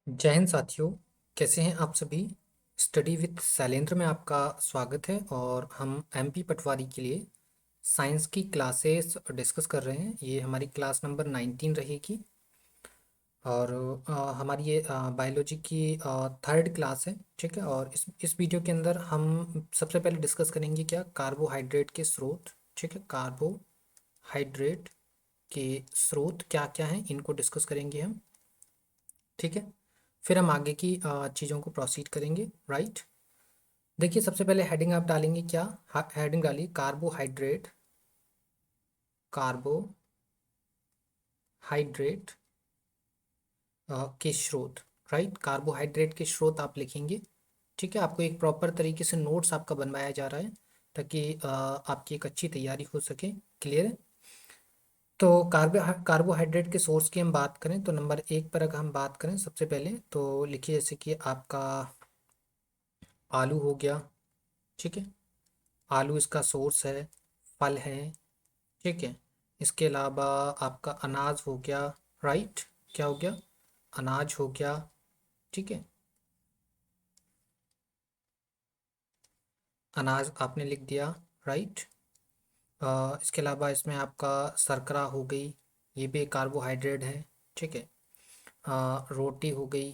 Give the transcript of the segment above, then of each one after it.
जय हिंद साथियों। कैसे हैं आप सभी। स्टडी विद शैलेंद्र में आपका स्वागत है और हम एमपी पटवारी के लिए साइंस की क्लासेस डिस्कस कर रहे हैं। ये हमारी क्लास नंबर 19 रहेगी और हमारी ये बायोलॉजी की थर्ड क्लास है। ठीक है, और इस वीडियो के अंदर हम सबसे पहले डिस्कस करेंगे क्या, कार्बोहाइड्रेट के स्रोत। ठीक है, कार्बोहाइड्रेट के स्रोत क्या क्या हैं, इनको डिस्कस करेंगे हम। ठीक है, फिर हम आगे की चीज़ों को प्रोसीड करेंगे। राइट, देखिए सबसे पहले हेडिंग आप डालेंगे क्या, हेडिंग डालिए कार्बोहाइड्रेट। कार्बोहाइड्रेट के स्रोत। राइट, कार्बोहाइड्रेट के स्रोत आप लिखेंगे। ठीक है, आपको एक प्रॉपर तरीके से नोट्स आपका बनवाया जा रहा है ताकि आपकी एक अच्छी तैयारी हो सके। क्लियर है। तो कार्बोहाइड्रेट के सोर्स की हम बात करें तो नंबर एक पर अगर हम बात करें सबसे पहले तो लिखिए जैसे कि आपका आलू हो गया। ठीक है, आलू इसका सोर्स है, फल है। ठीक है, इसके अलावा आपका अनाज हो गया। राइट, क्या हो गया, अनाज हो गया। ठीक है, अनाज आपने लिख दिया। राइट, इसके अलावा इसमें आपका शर्करा हो गई, ये भी कार्बोहाइड्रेट है। ठीक है, रोटी हो गई,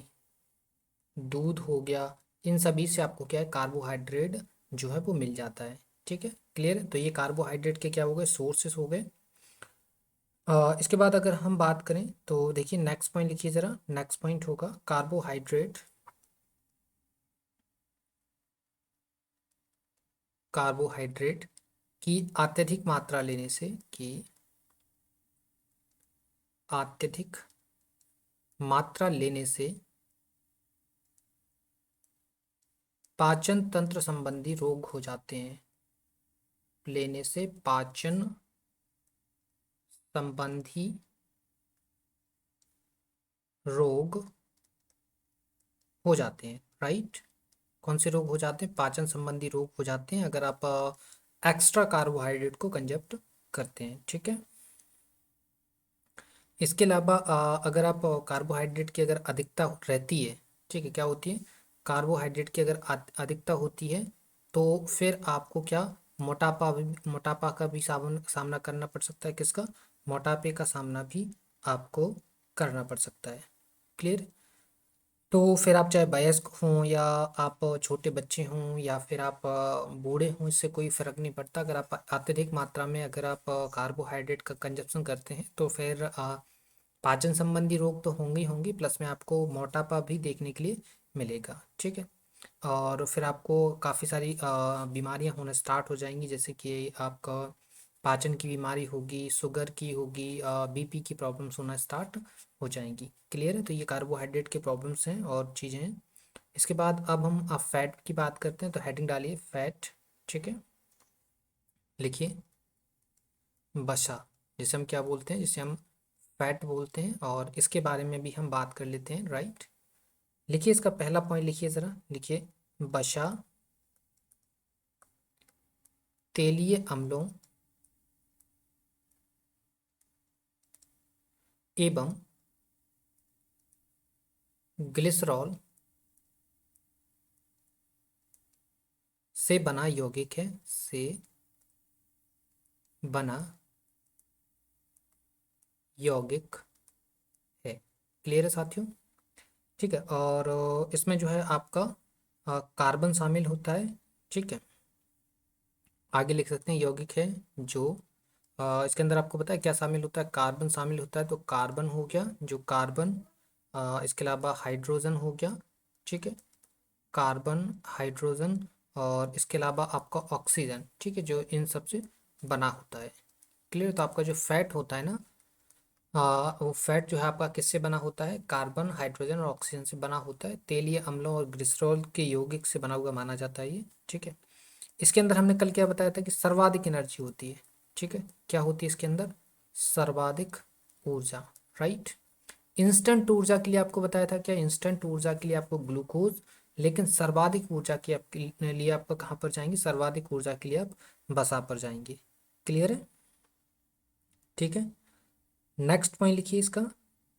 दूध हो गया। इन सभी से आपको क्या है, कार्बोहाइड्रेट जो है वो मिल जाता है। ठीक है, क्लियर है। तो ये कार्बोहाइड्रेट के क्या हो गए, सोर्सेस हो गए। इसके बाद अगर हम बात करें तो देखिए नेक्स्ट पॉइंट लिखिए ज़रा। नेक्स्ट पॉइंट होगा कार्बोहाइड्रेट, कार्बोहाइड्रेट की अत्यधिक मात्रा लेने से, की अत्यधिक मात्रा लेने से पाचन तंत्र संबंधी रोग हो जाते हैं। लेने से पाचन संबंधी रोग हो जाते हैं। राइट, कौन से रोग हो जाते हैं, पाचन संबंधी रोग हो जाते हैं अगर आप एक्स्ट्रा कार्बोहाइड्रेट को कंजप्ट करते हैं। ठीक है, इसके अलावा अगर आप कार्बोहाइड्रेट की अगर अधिकता रहती है, ठीक है, क्या होती है, कार्बोहाइड्रेट की अगर अधिकता होती है तो फिर आपको क्या, मोटापा का भी सामना करना पड़ सकता है। किसका, मोटापे का सामना भी आपको करना पड़ सकता है। क्लियर। तो फिर आप चाहे वयस्क हों या आप छोटे बच्चे हों या फिर आप बूढ़े हों, इससे कोई फर्क नहीं पड़ता। अगर आप अत्यधिक मात्रा में अगर आप कार्बोहाइड्रेट का कंजप्शन करते हैं तो फिर पाचन संबंधी रोग तो होंगे ही होंगे, प्लस में आपको मोटापा भी देखने के लिए मिलेगा। ठीक है, और फिर आपको काफ़ी सारी बीमारियां होना स्टार्ट हो जाएंगी, जैसे कि आपका पाचन की बीमारी होगी, शुगर की होगी, बीपी की प्रॉब्लम्स होना स्टार्ट हो जाएंगी। क्लियर है। तो ये कार्बोहाइड्रेट के प्रॉब्लम्स हैं और चीज़ें हैं। इसके बाद अब हम फैट की बात करते हैं तो हेडिंग डालिए फैट। ठीक है, लिखिए बसा, जिसे हम क्या बोलते हैं, जिसे हम फैट बोलते हैं, और इसके बारे में भी हम बात कर लेते हैं। राइट, लिखिए इसका पहला पॉइंट लिखिए ज़रा, लिखिए बसा तेलीय अम्लों एवं ग्लिसरॉल से बना यौगिक है, से बना यौगिक है। क्लियर है साथियों। ठीक है, और इसमें जो है आपका कार्बन शामिल होता है। ठीक है, आगे लिख सकते हैं यौगिक है जो इसके अंदर आपको पता है क्या शामिल होता है, कार्बन शामिल होता है। तो कार्बन हो गया, जो कार्बन, इसके अलावा हाइड्रोजन हो गया। ठीक है, कार्बन, हाइड्रोजन, और इसके अलावा आपका ऑक्सीजन। ठीक है, जो इन सब से बना होता है। क्लियर। तो आपका जो फैट होता है ना, वो फैट जो है आपका किससे बना होता है, कार्बन, हाइड्रोजन और ऑक्सीजन से बना होता है। तेलीय अम्लों और ग्लिसरॉल के यौगिक से बना हुआ माना जाता है ये। ठीक है, इसके अंदर हमने कल क्या बताया था कि सर्वाधिक एनर्जी होती है। ठीक है, क्या होती है इसके अंदर, सर्वाधिक ऊर्जा। राइट, इंस्टेंट ऊर्जा के लिए आपको बताया था क्या, इंस्टेंट ऊर्जा के लिए आपको ग्लूकोज, लेकिन सर्वाधिक ऊर्जा के आपके लिए आपको कहाँ पर जाएंगे, सर्वाधिक ऊर्जा के लिए आप बसा पर जाएंगे। क्लियर है। ठीक है, नेक्स्ट पॉइंट लिखिए इसका,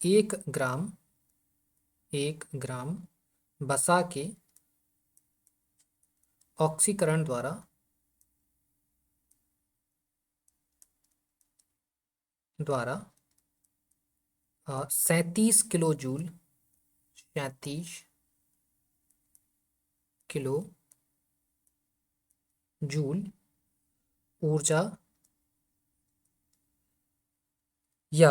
1 ग्राम 1 ग्राम वसा के ऑक्सीकरण द्वारा 37 किलो जूल 37 किलो जूल ऊर्जा या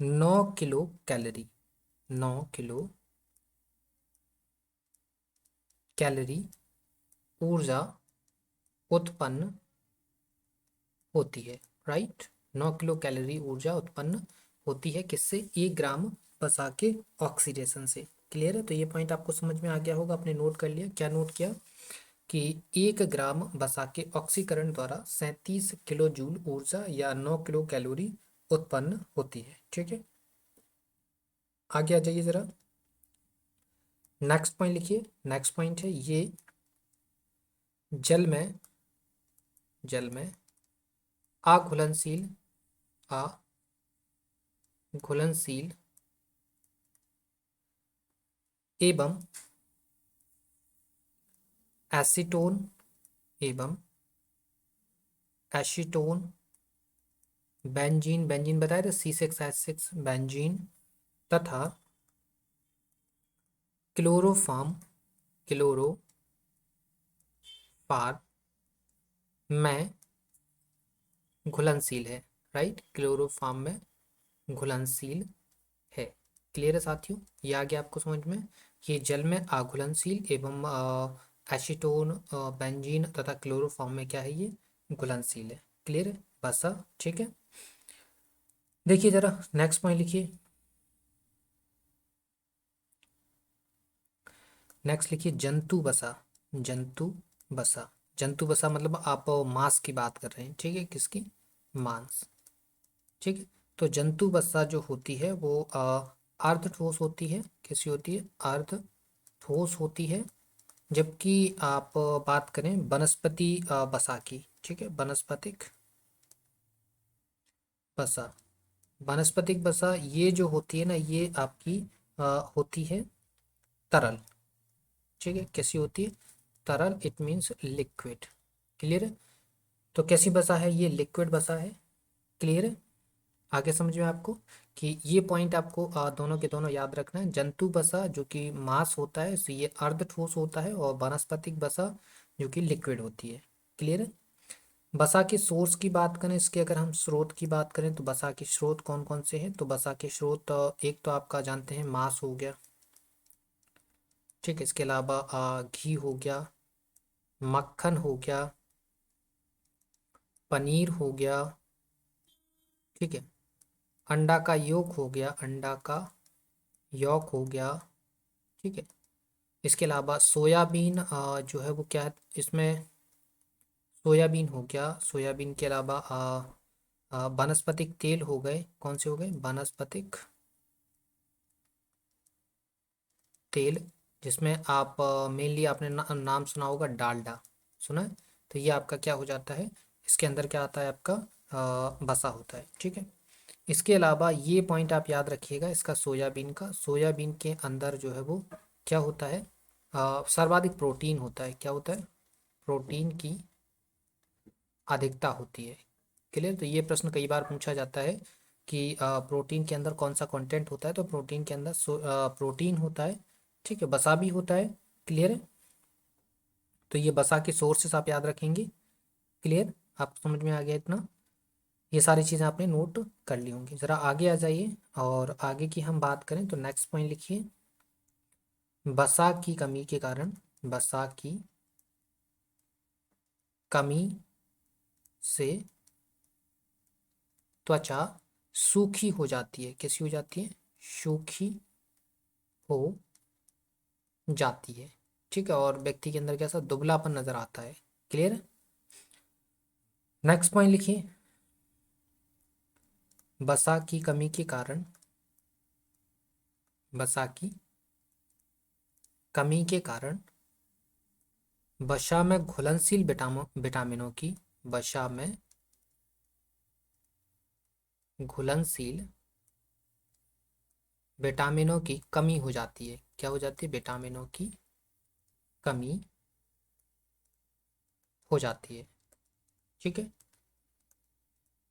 9 किलो कैलोरी ऊर्जा उत्पन्न होती है। राइट, 9 किलो कैलोरी ऊर्जा उत्पन्न होती है किससे? 1 ग्राम वसा के ऑक्सीडेशन से। क्लियर है? तो ये पॉइंट आपको समझ में आ गया होगा, आपने नोट कर लिया। क्या नोट किया? कि 1 ग्राम वसा के ऑक्सीकरण द्वारा 37 किलो जूल ऊर्जा या 9 किलो कैलोरी उत्पन्न होती है। ठीक है, आगे आ जाइए जरा। नेक्स्ट पॉइंट लिखिए। नेक्स्ट पॉइंट है ये, जल में अघुलनशील एवं एसीटोन बेंजीन बताया था, C6H6 बेंजीन तथा क्लोरोफार्म में घुलनशील है। राइट, क्लोरोफार्म में घुलनशील है। क्लियर है साथियों? ये आ गया आपको समझ में? ये जल में अघुलनशील एवं एसीटोन बेंजीन तथा क्लोरोफॉर्म में क्या है? ये घुलनशील है। क्लियर है? बसा ठीक है। देखिए जरा नेक्स्ट पॉइंट लिखिए। नेक्स्ट लिखिए जंतु बसा मतलब आप मांस की बात कर रहे हैं। ठीक है, किसकी? मांस। ठीक है, तो जंतु बसा जो होती है वो अर्ध ठोस होती है। कैसी होती है? अर्ध ठोस होती है। जबकि आप बात करें वनस्पति बसा की, ठीक है, बसा वनस्पतिक बसा ये जो होती है ना, ये आपकी होती है तरल। ठीक है, कैसी होती है? तरल, इट मीन्स लिक्विड। क्लियर है? तो कैसी बसा है? ये लिक्विड बसा है। क्लियर है? आगे समझ में आपको कि ये पॉइंट आपको दोनों के दोनों याद रखना है। जंतु बसा जो कि मांस होता है, तो ये अर्ध ठोस होता है, और वनस्पतिक बसा जो कि लिक्विड होती है। क्लियर है? बसा के सोर्स की बात करें, इसके अगर हम स्रोत की बात करें तो बसा के स्रोत कौन कौन से हैं? तो बसा के स्रोत एक तो आपका जानते हैं मांस हो गया। ठीक है, इसके अलावा घी हो गया, मक्खन हो गया, पनीर हो गया। ठीक है, अंडा का योक हो गया, ठीक है, इसके अलावा सोयाबीन जो है वो क्या है इसमें? सोयाबीन हो गया। सोयाबीन के अलावा वनस्पतिक तेल हो गए। कौन से हो गए? वनस्पतिक तेल, जिसमें आप मेनली आपने नाम सुना होगा डालडा। सुना है? तो ये आपका क्या हो जाता है? इसके अंदर क्या आता है? आपका बसा होता है। ठीक है, इसके अलावा ये पॉइंट आप याद रखिएगा इसका, सोयाबीन के अंदर जो है वो क्या होता है? सर्वाधिक प्रोटीन होता है। क्या होता है? प्रोटीन की अधिकता होती है। क्लियर? तो ये प्रश्न कई बार पूछा जाता है कि प्रोटीन के अंदर कौन सा कंटेंट होता है? तो प्रोटीन के अंदर प्रोटीन होता है। ठीक है, बसा भी होता है। क्लियर है? तो ये बसा के सोर्सेस आप याद रखेंगे। क्लियर? आपको समझ में आ गया इतना? ये सारी चीज़ें आपने नोट कर ली होंगी। ज़रा आगे आ जाइए, और आगे की हम बात करें तो नेक्स्ट पॉइंट लिखिए। बसा की कमी से त्वचा सूखी हो जाती है। कैसी हो जाती है? सूखी हो जाती है। ठीक है, और व्यक्ति के अंदर कैसा दुबलापन नजर आता है। क्लियर है? नेक्स्ट पॉइंट लिखिए। बसा की कमी के कारण वसा की कमी के कारण वसा में घुलनशील विटामिनों की वसा में घुलनशील विटामिनों की कमी हो जाती है। क्या हो जाती है? विटामिनों की कमी हो जाती है। ठीक है।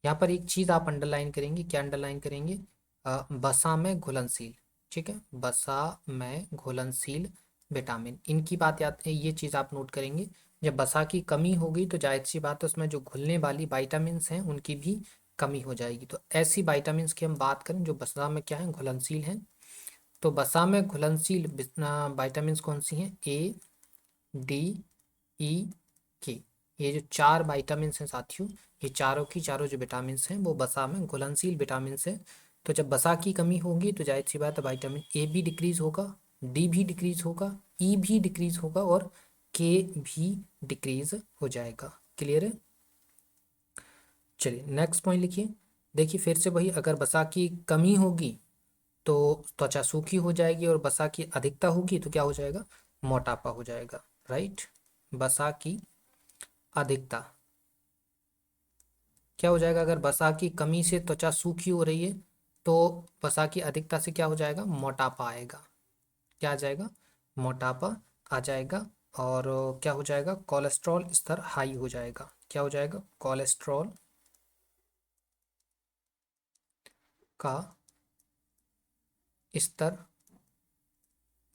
यहाँ पर एक चीज आप अंडरलाइन करेंगे। क्या अंडरलाइन करेंगे? बसा में घुलनशील। ठीक है, बसा में घुलनशील विटामिन, इनकी बात याद, ये चीज आप नोट करेंगे। जब बसा की कमी होगी तो जाहिर सी बात है उसमें जो घुलने वाली विटामिन्स हैं उनकी भी कमी हो जाएगी। तो ऐसी विटामिन्स की हम बात करें जो बसा में क्या है? घुलनशील हैं। तो बसा में घुलनशील विटामिन्स कौन सी हैं? ए, डी, ई, के। ये जो चार विटामिन्स हैं साथियों, ये चारों की चारों जो विटामिन्स हैं वो बसा में घुलनशील विटामिन्स हैं। तो जब बसा की कमी होगी तो जाहिर सी बात है विटामिन ए भी डिक्रीज होगा, डी भी डिक्रीज होगा, ई भी डिक्रीज होगा और के भी डिक्रीज हो जाएगा। क्लियर है? चलिए नेक्स्ट पॉइंट लिखिए। देखिए फिर से वही, अगर बसा की कमी होगी तो त्वचा सूखी हो जाएगी और बसा की अधिकता होगी तो क्या हो जाएगा? मोटापा हो जाएगा। राइट। बसा की अधिकता क्या हो जाएगा? अगर वसा की कमी से त्वचा सूखी हो रही है तो वसा की अधिकता से क्या हो जाएगा? मोटापा आएगा। क्या आ जाएगा? मोटापा आ जाएगा। और क्या हो जाएगा? कोलेस्ट्रॉल स्तर हाई हो जाएगा। क्या हो जाएगा? कोलेस्ट्रॉल का स्तर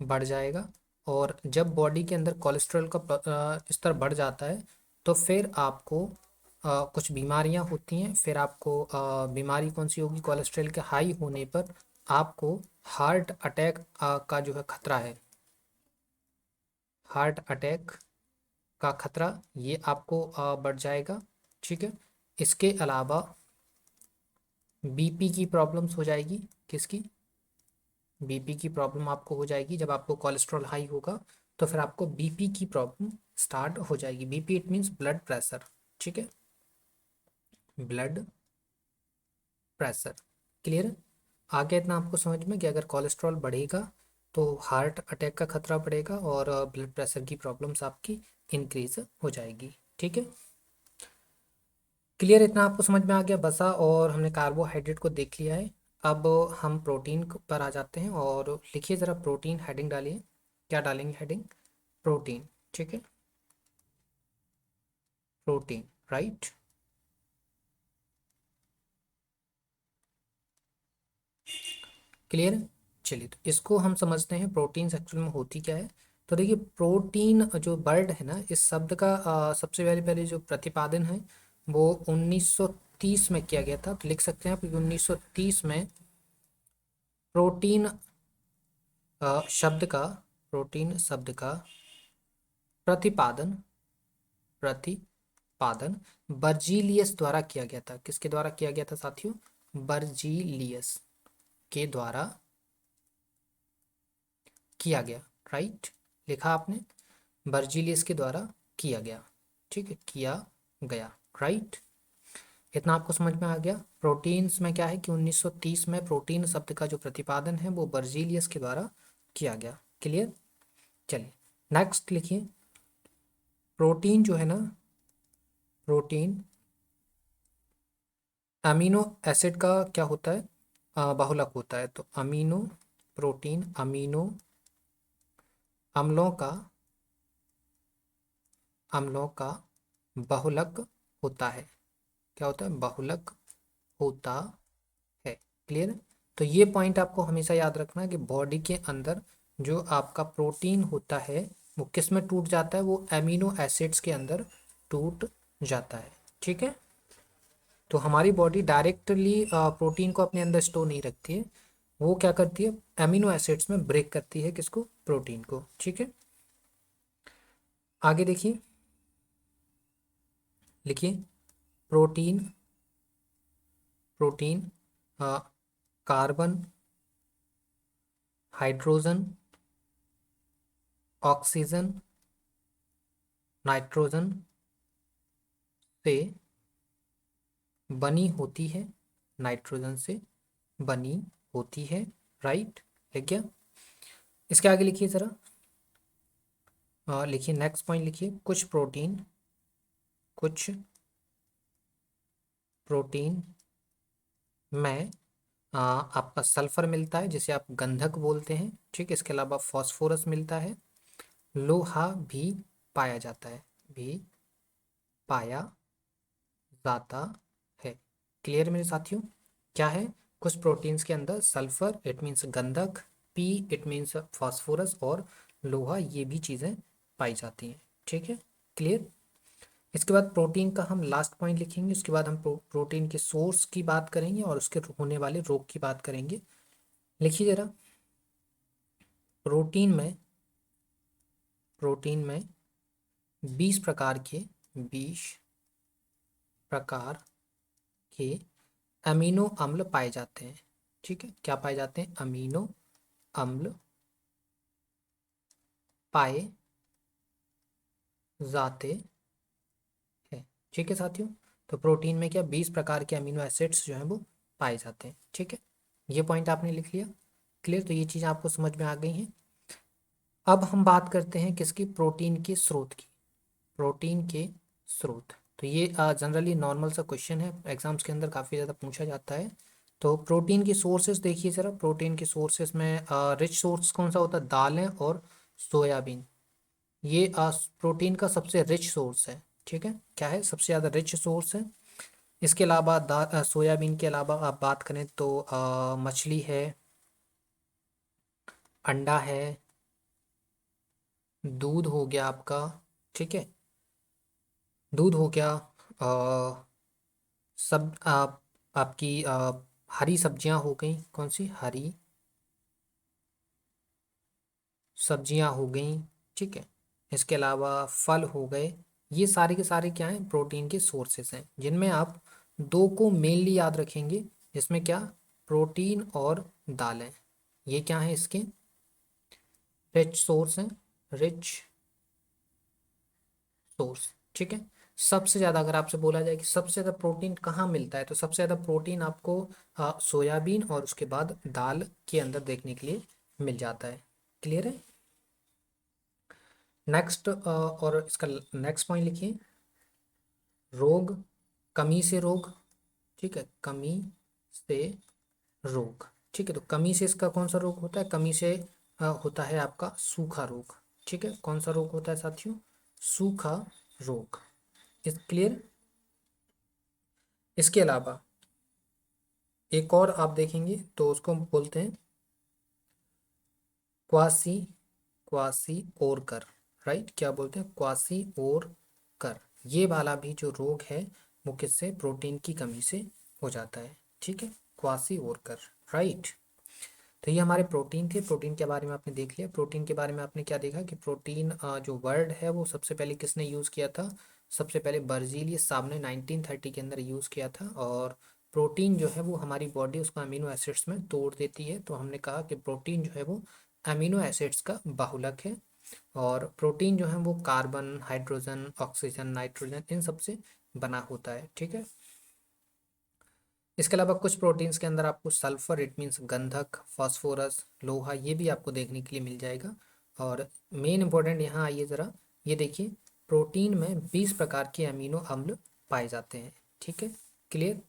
बढ़ जाएगा। और जब बॉडी के अंदर कोलेस्ट्रॉल का स्तर बढ़ जाता है तो फिर आपको कुछ बीमारियां होती हैं। फिर आपको बीमारी कौन सी होगी? कोलेस्ट्रॉल के हाई होने पर आपको हार्ट अटैक का जो है खतरा है। हार्ट अटैक का खतरा ये आपको बढ़ जाएगा। ठीक है। इसके अलावा बीपी की प्रॉब्लम्स हो जाएगी। किसकी? बीपी की प्रॉब्लम आपको हो जाएगी। जब आपको कोलेस्ट्रॉल हाई होगा तो फिर आपको बीपी की प्रॉब्लम स्टार्ट हो जाएगी। BP it means blood pressure. ठीक है, ब्लड प्रेशर। क्लियर? आगे इतना आपको समझ में कि अगर कोलेस्ट्रॉल बढ़ेगा तो हार्ट अटैक का खतरा बढ़ेगा और ब्लड प्रेशर की प्रॉब्लम्स आपकी इंक्रीज हो जाएगी। ठीक है, क्लियर? इतना आपको समझ में आ गया। बसा और हमने कार्बोहाइड्रेट को देख लिया है। अब हम प्रोटीन पर आ जाते हैं और लिखिए ज़रा प्रोटीन, हेडिंग डालिए। क्या डालेंगे हेडिंग? प्रोटीन। ठीक है, प्रोटीन। राइट। क्लियर? चलिए तो इसको हम समझते हैं प्रोटीन एक्चुअल में होती क्या है। तो देखिए प्रोटीन जो वर्ड है ना, इस शब्द का सबसे पहले पहले जो प्रतिपादन है वो 1930 में किया गया था। तो लिख सकते हैं आप 1930 में प्रोटीन शब्द का, प्रोटीन शब्द का प्रतिपादन, प्रतिपादन बर्जीलियस द्वारा किया गया था। किसके द्वारा किया गया था साथियों? बर्जीलियस के द्वारा किया गया। राइट, लिखा आपने, बर्जीलियस के द्वारा किया गया। ठीक है, किया गया। राइट, इतना आपको समझ में आ गया। प्रोटीन्स में क्या है कि 1930 में प्रोटीन शब्द का जो प्रतिपादन है वो बर्जीलियस के द्वारा किया गया। क्लियर? चलिए नेक्स्ट लिखिए। प्रोटीन जो है ना, प्रोटीन अमीनो एसिड का क्या होता है? बहुलक होता है। तो अमीनो, प्रोटीन अमीनो अम्लों का, अम्लों का बहुलक होता है। क्या होता है? बहुलक होता है। क्लियर? तो ये पॉइंट आपको हमेशा याद रखना है कि बॉडी के अंदर जो आपका प्रोटीन होता है वो किस में टूट जाता है? वो एमिनो एसिड्स के अंदर टूट जाता है। ठीक है, तो हमारी बॉडी डायरेक्टली प्रोटीन को अपने अंदर स्टोर नहीं रखती है। वो क्या करती है? एमिनो एसिड्स में ब्रेक करती है। किसको? प्रोटीन को। ठीक है, आगे देखिए, लिखिए protein, protein carbon, hydrogen, oxygen, nitrogen से बनी होती है। नाइट्रोजन से बनी होती है। राइट, लिख गया? इसके आगे लिखिए जरा, लिखिए नेक्स्ट पॉइंट लिखिए। कुछ प्रोटीन, कुछ प्रोटीन में आपका सल्फर मिलता है जिसे आप गंधक बोलते हैं, ठीक है। इसके अलावा फॉस्फोरस मिलता है, लोहा भी पाया जाता है, भी पाया जाता है। क्लियर मेरे साथियों? क्या है, कुछ प्रोटीन्स के अंदर सल्फर इट मीन्स गंधक, पी इट मीन्स फास्फोरस, और लोहा ये भी चीज़ें पाई जाती हैं, ठीक है। क्लियर? इसके बाद प्रोटीन का हम लास्ट पॉइंट लिखेंगे, उसके बाद हम प्रोटीन के सोर्स की बात करेंगे और उसके होने वाले रोग की बात करेंगे। लिखिए जरा, प्रोटीन में, प्रोटीन में 20 प्रकार के, 20 प्रकार के अमीनो अम्ल पाए जाते हैं, ठीक है। क्या पाए जाते हैं? अमीनो अम्ल पाए जाते हैं, ठीक है साथियों। तो प्रोटीन में क्या 20 प्रकार के अमीनो एसिड्स जो हैं वो पाए जाते हैं, ठीक है। ये पॉइंट आपने लिख लिया। क्लियर? तो ये चीज़ आपको समझ में आ गई है। अब हम बात करते हैं किसकी? प्रोटीन के स्रोत की। प्रोटीन के स्रोत, तो ये जनरली नॉर्मल सा क्वेश्चन है, एग्जाम्स के अंदर काफ़ी ज़्यादा पूछा जाता है। तो प्रोटीन के सोर्सेस देखिए ज़रा, प्रोटीन के सोर्सेस में रिच सोर्स कौन सा होता है? दालें और सोयाबीन। ये प्रोटीन का सबसे रिच सोर्स है, ठीक है। क्या है? सबसे ज़्यादा रिच सोर्स है। इसके अलावा सोयाबीन के अलावा आप बात करें तो मछली है, अंडा है, दूध हो गया आपका, ठीक है। दूध हो गया, सब आपकी हरी सब्जियां हो गई, कौन सी? हरी सब्जियां हो गई, ठीक है। इसके अलावा फल हो गए। ये सारे के सारे क्या हैं? प्रोटीन के सोर्सेस हैं, जिनमें आप दो को मेनली याद रखेंगे, जिसमें क्या? प्रोटीन और दालें, ये क्या है? इसके रिच सोर्स हैं, रिच सोर्स, ठीक है। सबसे ज़्यादा अगर आपसे बोला जाए कि सबसे ज़्यादा प्रोटीन कहाँ मिलता है, तो सबसे ज़्यादा प्रोटीन आपको सोयाबीन और उसके बाद दाल के अंदर देखने के लिए मिल जाता है। क्लियर है? नेक्स्ट, और इसका नेक्स्ट पॉइंट लिखिए, रोग, कमी से रोग, ठीक है। कमी से रोग, ठीक है। तो कमी से इसका कौन सा रोग होता है? कमी से होता है आपका सूखा रोग, ठीक है। कौन सा रोग होता है साथियों? सूखा रोग। इस क्लियर? इसके अलावा एक और आप देखेंगे तो उसको हम बोलते हैं क्वासी, क्वासी और कर, राइट। क्या बोलते हैं? क्वासी और कर। ये वाला भी जो रोग है वो किससे? प्रोटीन की कमी से हो जाता है, ठीक है। क्वासी और कर, राइट। तो ये हमारे प्रोटीन थे। प्रोटीन के बारे में आपने देख लिया। प्रोटीन के बारे में आपने क्या देखा कि प्रोटीन जो वर्ड है वो सबसे पहले किसने यूज़ किया था? सबसे पहले बर्जीलियस साहब ने 1930 के अंदर यूज़ किया था। और प्रोटीन जो है वो हमारी बॉडी उसको अमीनो एसिड्स में तोड़ देती है, तो हमने कहा कि प्रोटीन जो है वो अमीनो एसिड्स का बाहुलक है। और प्रोटीन जो है वो carbon, hydrogen, oxygen, nitrogen in सब से बना होता है, ठीक है। इसके अलावा कुछ प्रोटीन्स के अंदर आपको सल्फर इट मीन्स गंधक, फास्फोरस, लोहा ये भी आपको देखने के लिए मिल जाएगा। और मेन इंपॉर्टेंट यहाँ आइए ज़रा, ये देखिए, प्रोटीन में 20 प्रकार के अमीनो अम्ल पाए जाते हैं, ठीक है। क्लियर?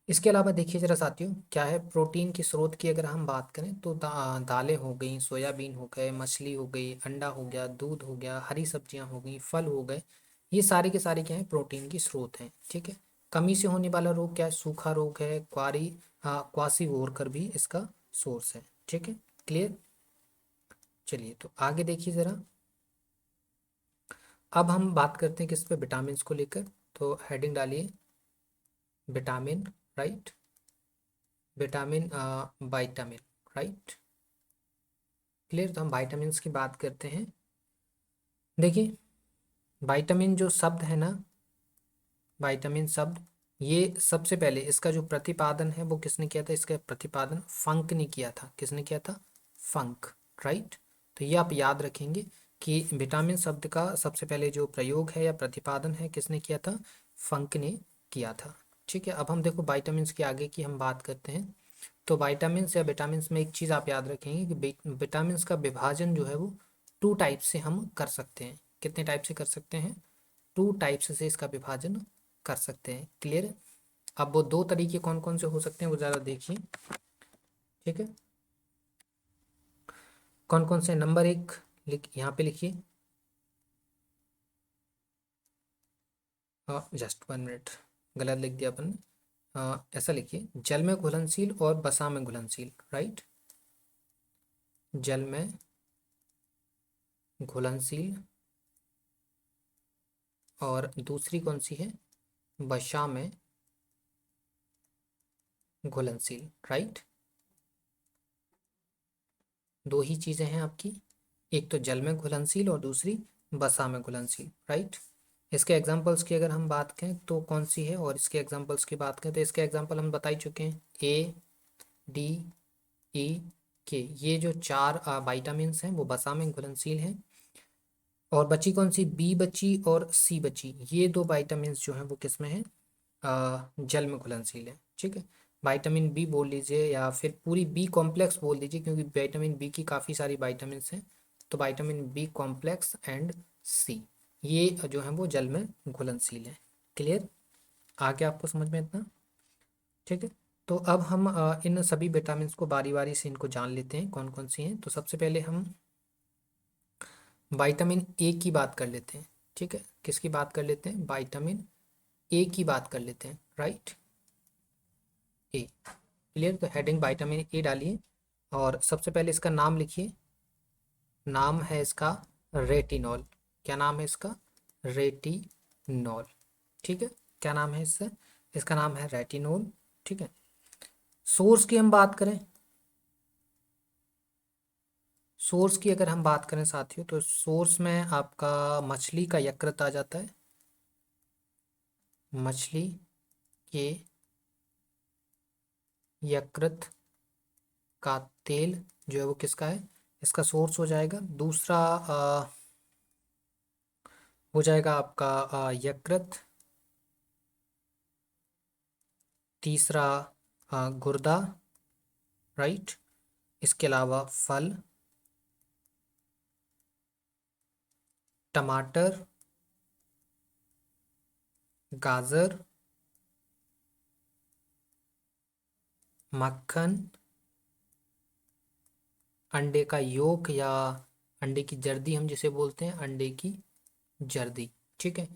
इसके अलावा देखिए जरा साथियों, क्या है? प्रोटीन के स्रोत की अगर हम बात करें तो दालें हो गई, सोयाबीन हो गए, मछली हो गई, अंडा हो गया, दूध हो गया, हरी सब्जियां हो गई, फल हो गए, ये सारे के सारे क्या है? प्रोटीन के स्रोत हैं, ठीक है। कमी से होने वाला रोग क्या है? सूखा रोग है, क्वासी वोरकर भी इसका सोर्स है, ठीक है। क्लियर? चलिए तो आगे देखिए ज़रा, अब हम बात करते हैं किस पे? विटामिन को लेकर। तो हेडिंग डालिए vitamin, right. Vitamin, vitamin, right. Clear? तो हम वाइटामिन की बात करते हैं। देखिए, वाइटामिन जो शब्द है ना, वाइटामिन शब्द, ये सबसे पहले इसका जो प्रतिपादन है वो किसने किया था? इसका प्रतिपादन फंक ने किया था। किसने किया था? फंक, राइट। तो ये आप याद रखेंगे कि विटामिन शब्द का सबसे पहले जो प्रयोग है या प्रतिपादन है किसने किया था? फंक ने किया था, ठीक है। अब हम देखो वाइटामिन के आगे की हम बात करते हैं। तो विटामिन या विटामिन में एक चीज़ आप याद रखेंगे कि विटामिन का विभाजन जो है वो टू टाइप से हम कर सकते हैं। कितने टाइप से कर सकते हैं? टू टाइप्स से इसका विभाजन कर सकते हैं। क्लियर? अब वो दो तरीके कौन कौन से हो सकते हैं वो ज़रा देखिए। ठीक है, कौन कौन से, नंबर एक लिख यहाँ पे लिखिए। जस्ट 1 मिनट, गलत लिख दिया अपन ने। ऐसा लिखिए, जल में घुलनशील और बसा में घुलनशील, राइट। जल में घुलनशील और दूसरी कौन सी है, बसा में घुलनशील, राइट। दो ही चीज़ें हैं आपकी, एक तो जल में घुलनशील और दूसरी बसा में घुलनशील, राइट। इसके एग्जांपल्स की अगर हम बात करें तो कौन सी है, और इसके एग्जांपल्स की बात करें तो इसके एग्जांपल हम बता ही चुके हैं, ए, डी, ई, के। ये जो चार वाइटामिन्स हैं वो बसा में घुलनशील हैं। और बची कौन सी, बी बची और सी बची, ये दो वाइटामिन्स जो हैं वो किस में हैं, जल में घुलनशील है। ठीक है, विटामिन बी बोल लीजिए या फिर पूरी बी कॉम्प्लेक्स बोल दीजिए, क्योंकि विटामिन बी की काफ़ी सारी वाइटामिन्स हैं। तो विटामिन बी कॉम्प्लेक्स एंड सी, ये जो है वो जल में घुलनशील है। क्लियर, आ गया आपको समझ में इतना? ठीक है, तो अब हम इन सभी विटामिन्स को बारी बारी से इनको जान लेते हैं कौन कौन सी हैं। तो सबसे पहले हम विटामिन ए की बात कर लेते हैं। ठीक है, किसकी बात कर लेते हैं, विटामिन ए की बात कर लेते हैं, राइट। ए, क्लियर। तो हेडिंग विटामिन ए डालिए और सबसे पहले इसका नाम लिखिए। नाम है इसका रेटिनॉल। क्या नाम है इसका, रेटिनॉल। ठीक है, क्या नाम है इससे, इसका नाम है रेटिनॉल। ठीक है, सोर्स की हम बात करें, सोर्स की अगर हम बात करें साथियों, तो सोर्स में आपका मछली का यकृत आ जाता है। मछली के यकृत का तेल जो है वो किसका है, इसका सोर्स हो जाएगा। दूसरा हो जाएगा आपका यकृत। तीसरा गुर्दा, राइट। इसके अलावा फल, टमाटर, गाजर, मक्खन, अंडे का योक या अंडे की जर्दी हम जिसे बोलते हैं, अंडे की जर्दी। ठीक है,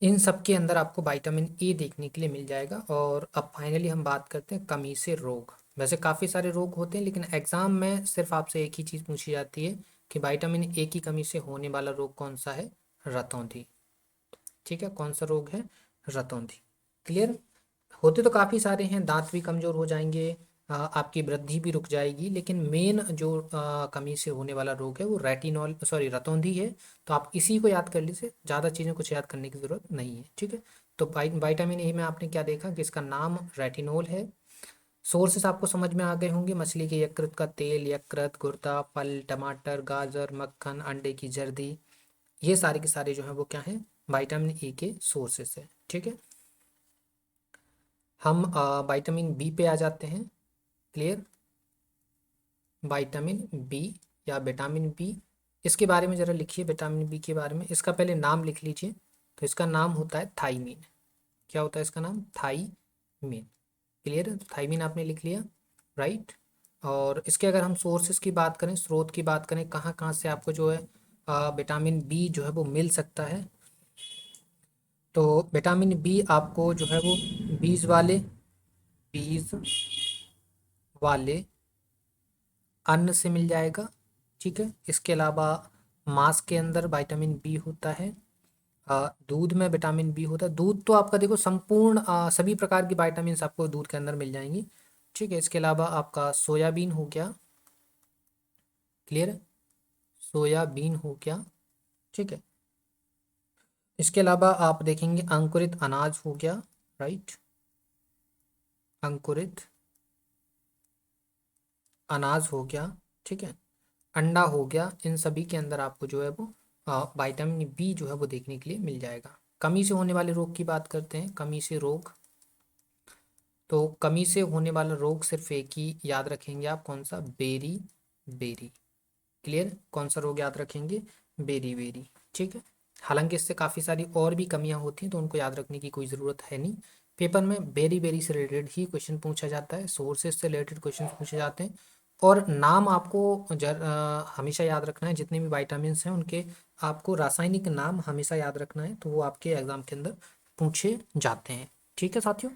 इन सब के अंदर आपको विटामिन ए देखने के लिए मिल जाएगा। और अब फाइनली हम बात करते हैं कमी से रोग। वैसे काफ़ी सारे रोग होते हैं, लेकिन एग्जाम में सिर्फ आपसे एक ही चीज़ पूछी जाती है कि विटामिन ए की कमी से होने वाला रोग कौन सा है, रतौंधी। ठीक है, कौन सा रोग है, रतौंधी। क्लियर, होते तो काफ़ी सारे हैं, दांत भी कमज़ोर हो जाएंगे, आपकी वृद्धि भी रुक जाएगी, लेकिन मेन जो कमी से होने वाला रोग है वो रेटिनॉल सॉरी रतौंधी है। तो आप इसी को याद कर लीजिए, ज़्यादा चीज़ें कुछ याद करने की ज़रूरत नहीं है। ठीक है, तो विटामिन ए में आपने क्या देखा कि इसका नाम रेटिनॉल है। सोर्सेस आपको समझ में आ गए होंगे, मछली के यकृत का तेल, यकृत, गुर्दा, फल, टमाटर, गाजर, मक्खन, अंडे की जर्दी, ये सारे के सारे जो हैं वो क्या हैं, विटामिन ए के सोर्सेस है। ठीक है, हम विटामिन बी पे आ जाते हैं। क्लियर, विटामिन बी या विटामिन बी, इसके बारे में ज़रा लिखिए। विटामिन बी के बारे में इसका पहले नाम लिख लीजिए। तो इसका नाम होता है थाइमीन। क्या होता है इसका नाम, थाइमीन। क्लियर है, तो थाइमीन आपने लिख लिया, राइट। और इसके अगर हम सोर्सेज की बात करें, स्रोत की बात करें, कहाँ कहाँ से आपको जो है विटामिन बी जो है वो मिल सकता है, तो विटामिन बी आपको जो है वो बीज वाले, बीज वाले अन्न से मिल जाएगा। ठीक है, इसके अलावा मांस के अंदर विटामिन बी होता है। दूध में विटामिन बी होता है। दूध तो आपका देखो संपूर्ण सभी प्रकार की विटामिन आपको दूध के अंदर मिल जाएंगी। ठीक है, इसके अलावा आपका सोयाबीन हो गया। क्लियर है, सोयाबीन हो गया। ठीक है, इसके अलावा आप देखेंगे अंकुरित अनाज हो गया, राइट। अंकुरित अनाज हो गया। ठीक है, अंडा हो गया। इन सभी के अंदर आपको जो है वो विटामिन बी जो है वो देखने के लिए मिल जाएगा। कमी से होने वाले रोग की बात करते हैं, कमी से रोग। तो कमी से होने वाला रोग सिर्फ एक ही याद रखेंगे आप, कौन सा, बेरी बेरी। क्लियर, कौन सा रोग याद रखेंगे, बेरी बेरी। ठीक है, हालांकि इससे काफ़ी सारी और भी कमियां होती हैं तो उनको याद रखने की कोई ज़रूरत है नहीं, पेपर में बेरी बेरी से रिलेटेड ही क्वेश्चन पूछा जाता है, सोर्सेज से रिलेटेड क्वेश्चन पूछे जाते हैं। और नाम आपको हमेशा याद रखना है, जितने भी विटामिन हैं उनके आपको रासायनिक नाम हमेशा याद रखना है, तो वो आपके एग्जाम के अंदर पूछे जाते हैं। ठीक है साथियों,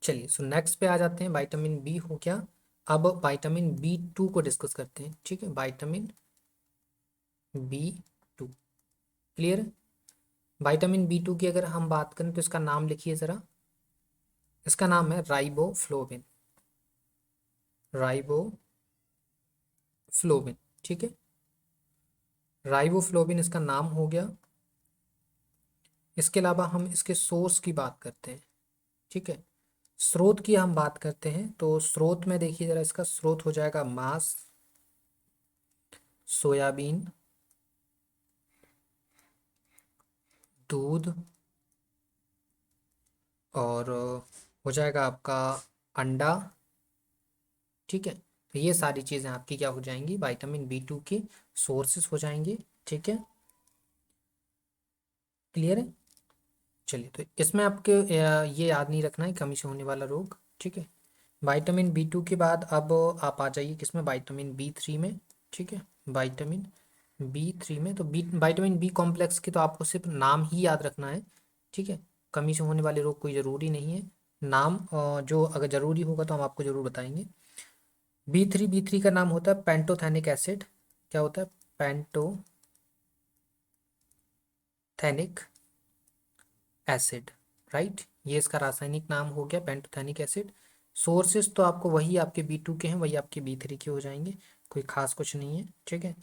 चलिए सो नेक्स्ट पे आ जाते हैं। विटामिन बी हो गया, अब विटामिन B2 को डिस्कस करते हैं। ठीक है, विटामिन B2 क्लियर है। विटामिन B2 की अगर हम बात करें तो इसका नाम लिखिए ज़रा, इसका नाम है राइबोफ्लोविन, राइबोफ्लोविन। ठीक है, राइबोफ्लोविन इसका नाम हो गया। इसके अलावा हम इसके सोर्स की बात करते हैं। ठीक है, स्रोत की हम बात करते हैं, तो स्रोत में देखिए जरा, इसका स्रोत हो जाएगा मांस, सोयाबीन, दूध, और हो जाएगा आपका अंडा। ठीक है, तो ये सारी चीज़ें आपकी क्या हो जाएंगी, विटामिन B2 की सोर्सेस हो जाएंगी। ठीक है, क्लियर है। चलिए, तो इसमें आपके ये याद नहीं रखना है कमी से होने वाला रोग। ठीक है, विटामिन B2 के बाद अब आप आ जाइए किसमें, विटामिन B3 में। ठीक है, विटामिन B3 में तो विटामिन बी कॉम्प्लेक्स की तो आपको सिर्फ नाम ही याद रखना है। ठीक है, कमी से होने वाले रोग कोई ज़रूरी नहीं है, नाम जो अगर ज़रूरी होगा तो हम आपको ज़रूर बताएंगे। B3 का नाम होता है पेंटोथेनिक एसिड। क्या होता है, पेंटोथेनिक एसिड, राइट। ये इसका रासायनिक नाम हो गया पेंटोथेनिक एसिड। सोर्सेस तो आपको वही आपके B2 के हैं, वही आपके B3 के हो जाएंगे, कोई खास कुछ नहीं है। ठीक है,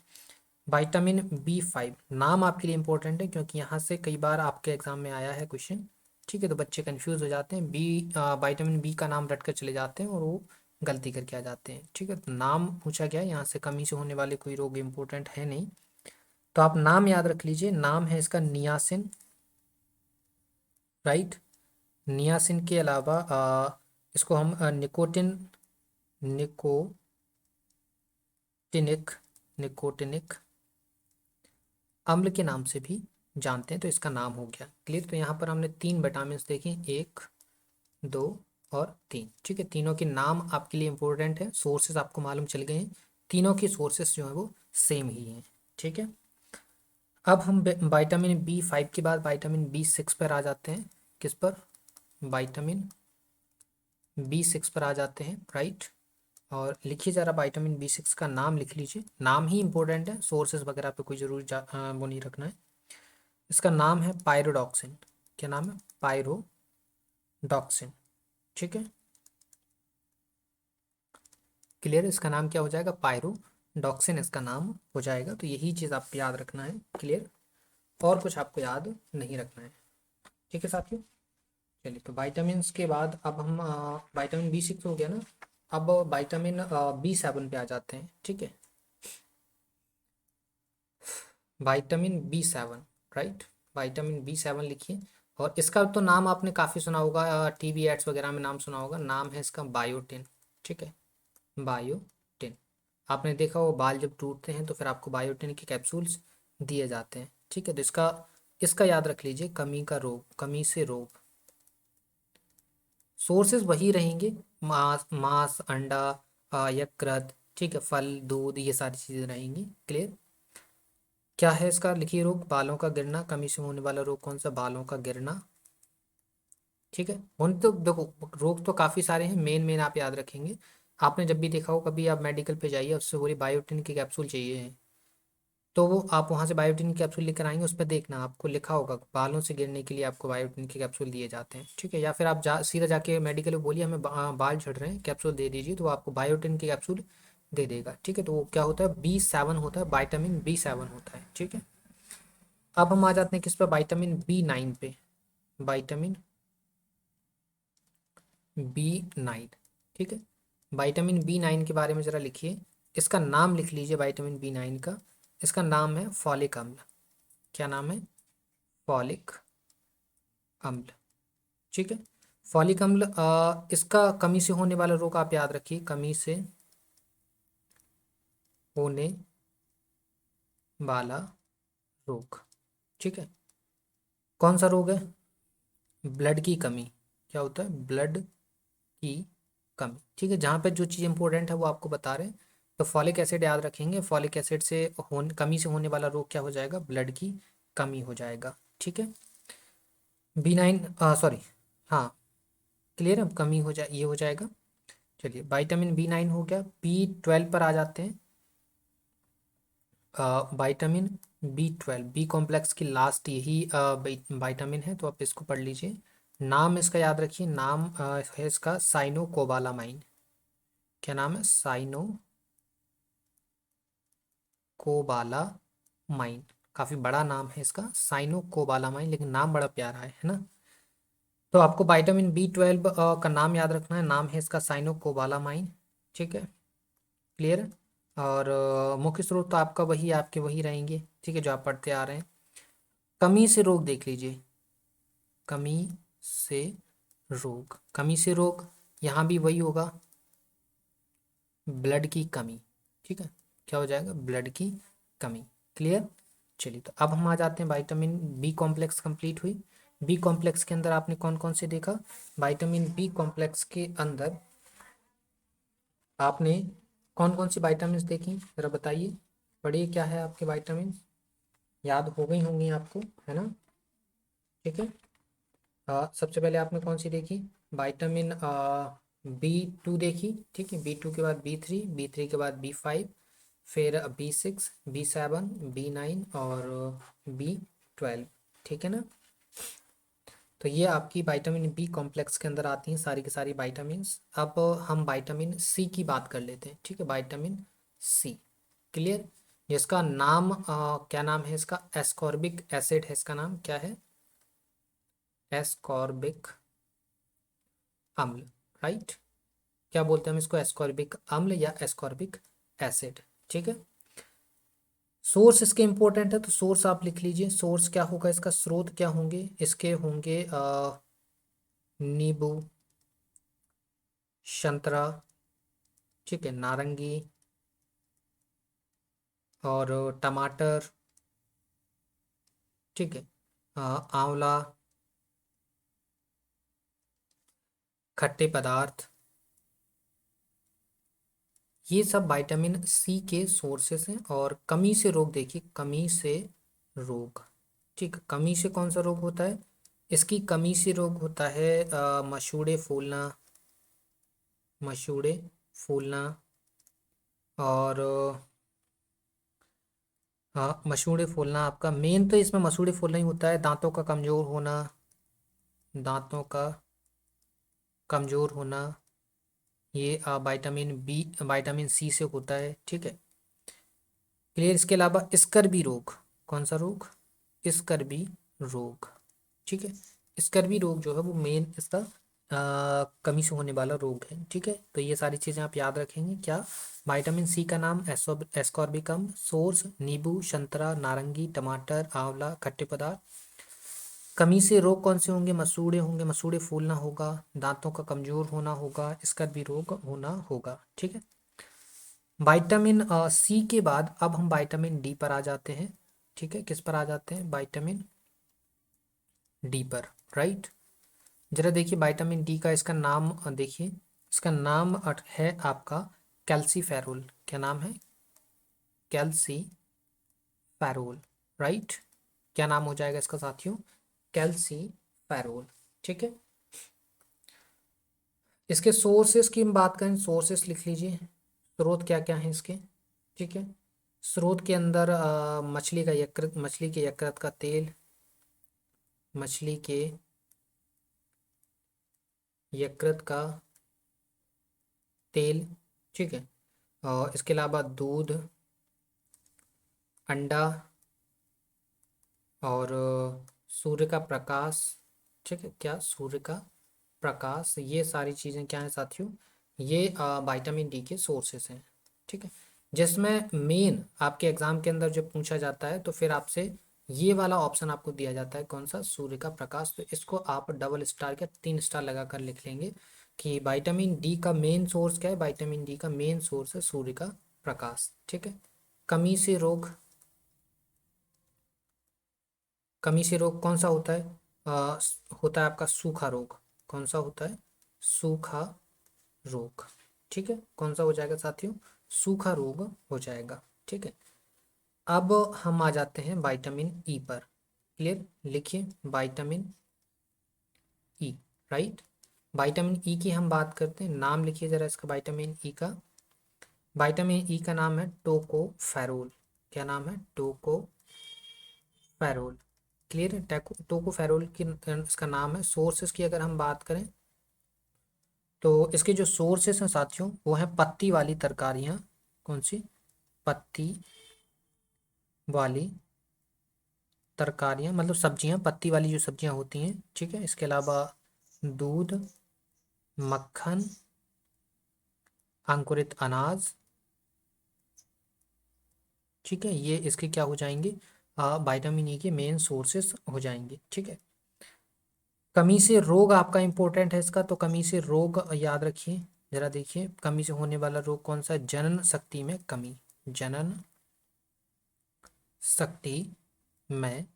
विटामिन B5 नाम आपके लिए इंपॉर्टेंट है, क्योंकि यहाँ से कई बार आपके एग्जाम में आया है क्वेश्चन। ठीक है, तो बच्चे कंफ्यूज हो जाते हैं, विटामिन बी का नाम रट कर चले जाते हैं और वो गलती करके आ जाते हैं। ठीक है, तो नाम पूछा गया, यहाँ से कमी से होने वाले कोई रोग इंपॉर्टेंट है नहीं, तो आप नाम याद रख लीजिए। नाम है इसका नियासिन, राइट। नियासिन के अलावा इसको हम निकोटिनिक निकोटिनिक अम्ल के नाम से भी जानते हैं, तो इसका नाम हो गया क्लियर। तो यहाँ पर हमने 3 विटामिन देखे, 1, 2 और 3। ठीक है, तीनों के नाम आपके लिए इंपॉर्टेंट है, सोर्सेज आपको मालूम चल गए हैं, तीनों की सोर्सेज जो है वो सेम ही हैं। ठीक है, अब हम विटामिन B5 के बाद विटामिन B6 पर आ जाते हैं। किस पर, विटामिन B6 पर आ जाते हैं, राइट। और लिखिए ज़रा विटामिन B6 का नाम लिख लीजिए, नाम ही इंपॉर्टेंट है, सोर्सेज वगैरह पे कोई ज़रूर वो नहीं रखना है। इसका नाम है पायरोडॉक्सिन। क्या नाम है, पायरोडॉक्सिन। ठीक है, क्लियर। इसका नाम क्या हो जाएगा, पायरोडॉक्सिन इसका नाम हो जाएगा। तो यही चीज़ आपको याद रखना है, क्लियर, और कुछ आपको याद नहीं रखना है। ठीक है साथियों, चलिए, तो विटामिन के बाद अब हम विटामिन B6 हो गया ना, अब विटामिन B7 पे आ जाते हैं। ठीक है, vitamin B7, right. Vitamin B7 लिखिए, और इसका तो नाम आपने काफ़ी सुना होगा, टीवी एड्स वगैरह में नाम सुना होगा, नाम है इसका बायोटिन। ठीक है, बायोटिन, आपने देखा वो बाल जब टूटते हैं तो फिर आपको बायोटिन के कैप्सूल्स दिए जाते हैं। ठीक है, तो इसका इसका याद रख लीजिए, कमी का रोग, कमी से रोग। सोर्सेज वही रहेंगे, मांस, अंडा, यकृत, ठीक है, फल, दूध, ये सारी चीज़ें रहेंगी, क्लियर। क्या है इसका, लिखिए, रोग बालों का गिरना, कमी से होने वाला रोग कौन सा, बालों का गिरना। ठीक है, होने तो देखो रोग तो काफ़ी सारे हैं, मेन मेन आप याद रखेंगे। आपने जब भी देखा हो, कभी आप मेडिकल पे जाइए, उससे बोलिए बायोटिन की कैप्सूल चाहिए है, तो वो आप वहाँ से बायोटिन की कैप्सूल लेकर आएंगे, उस पर देखना आपको लिखा होगा बालों से गिरने के लिए आपको बायोटिन की कैप्सूल दिए जाते हैं। ठीक है, या फिर आप सीधा जाके मेडिकल में बोलिए हमें बाल झड़ रहे हैं, कैप्सूल दे दीजिए, तो वो आपको बायोटिन की कैप्सूल दे देगा। ठीक है, तो वो क्या होता है, B7 होता है, विटामिन B7 होता है। ठीक है, अब हम आ जाते हैं किस पर, विटामिन B9 पे। विटामिन B9, ठीक है, विटामिन B9 के बारे में ज़रा लिखिए, इसका नाम लिख लीजिए विटामिन B9 का। इसका नाम है फॉलिक अम्ल। क्या नाम है, फॉलिक अम्ल। ठीक है, फॉलिक अम्ल, इसका कमी से होने वाला रोग आप याद रखिए, कमी से होने वाला रोग। ठीक है, कौन सा रोग है, ब्लड की कमी, क्या होता है, ब्लड की कमी। ठीक है, जहाँ पे जो चीज़ इंपॉर्टेंट है वो आपको बता रहे हैं। तो फॉलिक एसिड याद रखेंगे, फॉलिक एसिड से कमी से होने वाला रोग क्या हो जाएगा, ब्लड की कमी हो जाएगा। ठीक है, B9, सॉरी, हाँ, क्लियर है, कमी हो जाए, ये हो जाएगा। चलिए, विटामिन B9 हो गया। B12 पर आ जाते हैं। विटामिन B12, बी कॉम्प्लेक्स की लास्ट यही विटामिन है, तो आप इसको पढ़ लीजिए। नाम इसका याद रखिए, नाम है इसका साइनोकोबालामाइन। क्या नाम है, साइनोकोबालामाइन। काफ़ी बड़ा नाम है इसका, साइनोकोबालामाइन, लेकिन नाम बड़ा प्यारा है ना। तो आपको विटामिन B12 का नाम याद रखना है, नाम है इसका साइनोकोबालामाइन। ठीक है, क्लियर है। और मुख्य स्रोत तो आपका वही, आपके वही रहेंगे, ठीक है, जो आप पढ़ते आ रहे हैं। कमी से रोग देख लीजिए, कमी से रोग, कमी से रोग, यहाँ भी वही होगा, ब्लड की कमी। ठीक है, क्या हो जाएगा, ब्लड की कमी। क्लियर। चलिए, तो अब हम आ जाते हैं, विटामिन बी कॉम्प्लेक्स कंप्लीट हुई। बी कॉम्प्लेक्स के अंदर आपने कौन कौन से देखा, विटामिन बी कॉम्प्लेक्स के अंदर आपने कौन कौन सी विटामिन देखी, जरा बताइए। पढ़िए, क्या है आपके विटामिन, याद हो गई होंगी आपको, है ना। ठीक है, सबसे पहले आपने कौन सी देखी, विटामिन B2 देखी। ठीक है, B2 के बाद B3, B3 के बाद B5, फिर B6, B7, B9 और B12। ठीक है ना। तो ये आपकी विटामिन बी कॉम्प्लेक्स के अंदर आती हैं सारी की सारी विटामिन्स। अब हम विटामिन सी की बात कर लेते हैं। ठीक है, विटामिन सी, क्लियर, जिसका नाम क्या नाम है इसका, एस्कॉर्बिक एसिड है इसका नाम, क्या है, एस्कॉर्बिक अम्ल, राइट। क्या बोलते हैं हम इसको, एस्कॉर्बिक अम्ल या एस्कॉर्बिक एसिड। ठीक है, सोर्स इसके इंपॉर्टेंट है, तो सोर्स आप लिख लीजिए, सोर्स क्या होगा इसका, स्रोत क्या होंगे इसके, होंगे नींबू, संतरा, ठीक है, नारंगी और टमाटर, ठीक है, आंवला, खट्टे पदार्थ, ये सब विटामिन सी के सोर्सेस हैं। और कमी से रोग देखिए, कमी से रोग, ठीक, कमी से कौन सा रोग होता है, इसकी कमी से रोग होता है मसूड़े फूलना, मसूड़े फूलना, और हाँ, मसूड़े फूलना आपका मेन, तो इसमें मसूड़े फूलना ही होता है। दांतों का कमजोर होना, दांतों का कमजोर होना, ये विटामिन सी से होता है। ठीक है, क्लियर। इसके अलावा स्कर्वी रोग, कौन सा रोग, स्कर्वी रोग। ठीक है, स्कर्वी रोग जो है वो मेन इसका कमी से होने वाला रोग है। ठीक है, तो ये सारी चीज़ें आप याद रखेंगे। क्या, विटामिन सी का नाम एस्कॉर्बिकम, सोर्स नींबू, संतरा, नारंगी, टमाटर, आंवला, खट्टे पदार्थ। कमी से रोग कौन से होंगे, मसूड़े होंगे, मसूड़े फूलना होगा, दांतों का कमजोर होना होगा, स्कर्वी रोग होना होगा। ठीक है, विटामिन सी के बाद अब हम विटामिन डी पर आ जाते हैं। ठीक है, किस पर आ जाते हैं, विटामिन डी पर, राइट। जरा देखिए, विटामिन डी का इसका नाम देखिए, इसका नाम है आपका कैल्सीफेरोल। क्या नाम है, कैल्सीफेरोल, राइट। क्या नाम हो जाएगा इसका साथियों, कैल्सीफेरोल। ठीक है, इसके सोर्सेस की हम बात करें, सोर्सेस लिख लीजिए, स्रोत क्या क्या है इसके। ठीक है, स्रोत के अंदर मछली का यकृत, मछली के यकृत का तेल, मछली के यकृत का तेल, ठीक है, और इसके अलावा दूध, अंडा, और सूर्य का प्रकाश। ठीक है, क्या, सूर्य का प्रकाश, ये सारी चीज़ें क्या हैं साथियों, ये विटामिन डी के सोर्सेस हैं। ठीक है, जिसमें मेन आपके एग्जाम के अंदर जो पूछा जाता है, तो फिर आपसे ये वाला ऑप्शन आपको दिया जाता है, कौन सा, सूर्य का प्रकाश। तो इसको आप डबल स्टार या 3 स्टार लगाकर लिख लेंगे कि विटामिन डी का मेन सोर्स क्या है, विटामिन डी का मेन सोर्स है सूर्य का प्रकाश। ठीक है, कमी से रोग, कमी से रोग कौन सा होता है, होता है आपका सूखा रोग। कौन सा होता है? सूखा रोग। ठीक है, कौन सा हो जाएगा साथियों? सूखा रोग हो जाएगा। ठीक है, अब हम आ जाते हैं विटामिन ई पर। क्लियर, लिखिए vitamin E. Right, vitamin E की हम बात करते हैं, नाम लिखिए जरा इसका विटामिन ई का। विटामिन ई का नाम है टोकोफेरोल। क्या नाम है? टोकोफेरोल। क्लियर है, टोकोफेरोल की इसका नाम है। सोर्सेस की अगर हम बात करें तो इसके जो सोर्सेस हैं साथियों वो हैं पत्ती वाली तरकारियाँ। कौन सी? पत्ती वाली तरकारियाँ, मतलब सब्जियाँ, पत्ती वाली जो सब्जियाँ होती हैं। ठीक है, इसके अलावा दूध, मक्खन, अंकुरित अनाज। ठीक है, ये इसके क्या हो जाएंगे? विटामिन ई के मेन सोर्सेस हो जाएंगे। ठीक है, कमी से रोग आपका इंपॉर्टेंट है इसका, तो कमी से रोग याद रखिए जरा। देखिए, कमी से होने वाला रोग कौन सा है? जनन शक्ति में कमी। जनन शक्ति में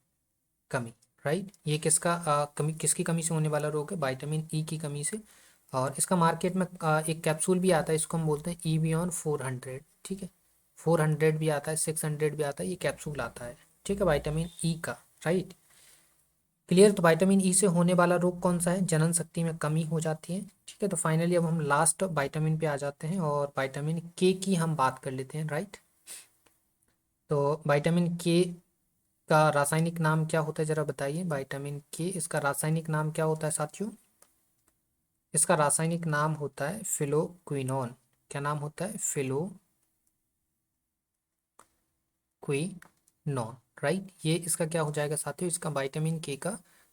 कमी। राइट, ये किसका कमी, किसकी कमी से होने वाला रोग है? विटामिन ई की कमी से। और इसका मार्केट में एक कैप्सूल भी आता है, इसको हम बोलते हैं ईवियन 400। ठीक है, 400 भी आता है, 600 भी आता है, ये कैप्सूल आता है। ठीक है, विटामिन ई का। Right, clear. तो विटामिन ई से होने वाला रोग कौन सा है? जनन शक्ति में कमी हो जाती है। ठीक है, तो फाइनली अब हम लास्ट विटामिन पे आ जाते हैं और विटामिन के की हम बात कर लेते हैं। राइट, तो विटामिन के का रासायनिक नाम क्या होता है जरा बताइए? विटामिन के, इसका रासायनिक नाम क्या होता है साथियों? इसका रासायनिक नाम होता है फिलोक्विनोन। क्या नाम होता है? फिलोक्विनोन। राइट, ये इसका क्या हो जाएगा साथियों? इसका विटामिन के का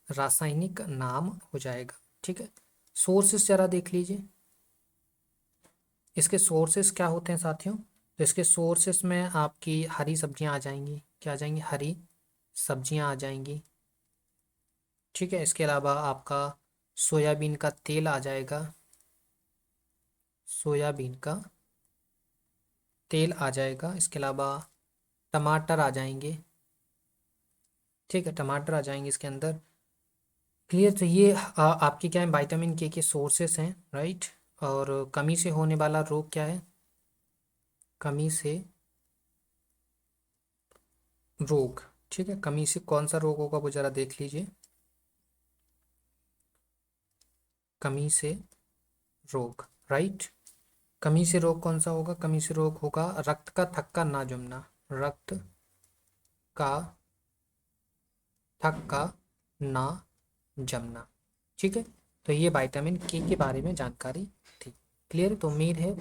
रासायनिक नाम हो जाएगा। ठीक है, सोर्सेस जरा देख लीजिए, इसके सोर्सेस क्या होते हैं साथियों? तो इसके सोर्सेस में आपकी हरी सब्जियां आ जाएंगी। क्या आ जाएंगी? हरी सब्जियां आ जाएंगी। ठीक है, इसके अलावा आपका सोयाबीन का तेल आ जाएगा। सोयाबीन का तेल आ जाएगा। इसके अलावा टमाटर आ जाएंगे। ठीक है, टमाटर आ जाएंगे इसके अंदर। क्लियर, तो ये आपके क्या है? विटामिन के सोर्सेस हैं। राइट, और कमी से होने वाला रोग क्या है? कमी से रोग। ठीक है, कमी से कौन सा रोग होगा वो जरा देख लीजिए। कमी से रोग। राइट, कमी से रोग कौन सा होगा? कमी से रोग होगा रक्त का थक्का ना जमना। रक्त का थक्का ना जमना। ठीक है, तो ये विटामिन के बारे में जानकारी थी। क्लियर, तो उम्मीद है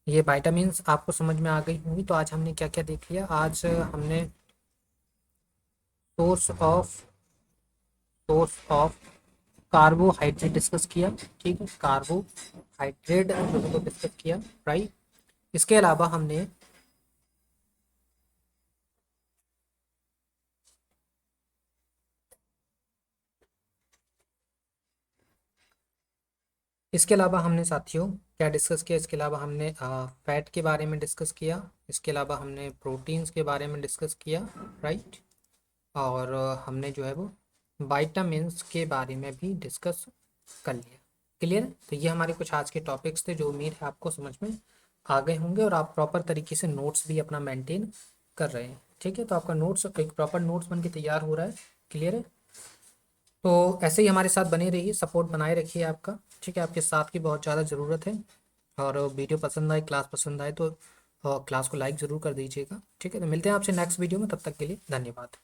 ये विटामिन्स आपको समझ में आ गई होंगी। तो आज हमने क्या क्या देख लिया? आज हमने सोर्स ऑफ कार्बोहाइड्रेट डिस्कस किया। ठीक है, कार्बोहाइड्रेट को डिस्कस किया। राइट, इसके अलावा हमने साथियों क्या डिस्कस किया? इसके अलावा हमने फैट के बारे में डिस्कस किया। इसके अलावा हमने प्रोटीन्स के बारे में डिस्कस किया। राइट, और हमने जो है वो वाइटामिन्स के बारे में भी डिस्कस कर लिया। क्लियर, तो ये हमारे कुछ आज के टॉपिक्स थे जो उम्मीद है आपको समझ में आ गए होंगे और आप प्रॉपर तरीके से नोट्स भी अपना मेंटेन कर रहे हैं। ठीक है, तो आपका नोट्स एक प्रॉपर नोट्स बन के तैयार हो रहा है। क्लियर है, तो ऐसे ही हमारे साथ बने रहिए, सपोर्ट बनाए रखिए आपका। ठीक है, आपके साथ की बहुत ज़्यादा ज़रूरत है। और वीडियो पसंद आए, क्लास पसंद आए तो क्लास को लाइक ज़रूर कर दीजिएगा। ठीक है, तो मिलते हैं आपसे नेक्स्ट वीडियो में, तब तक के लिए धन्यवाद।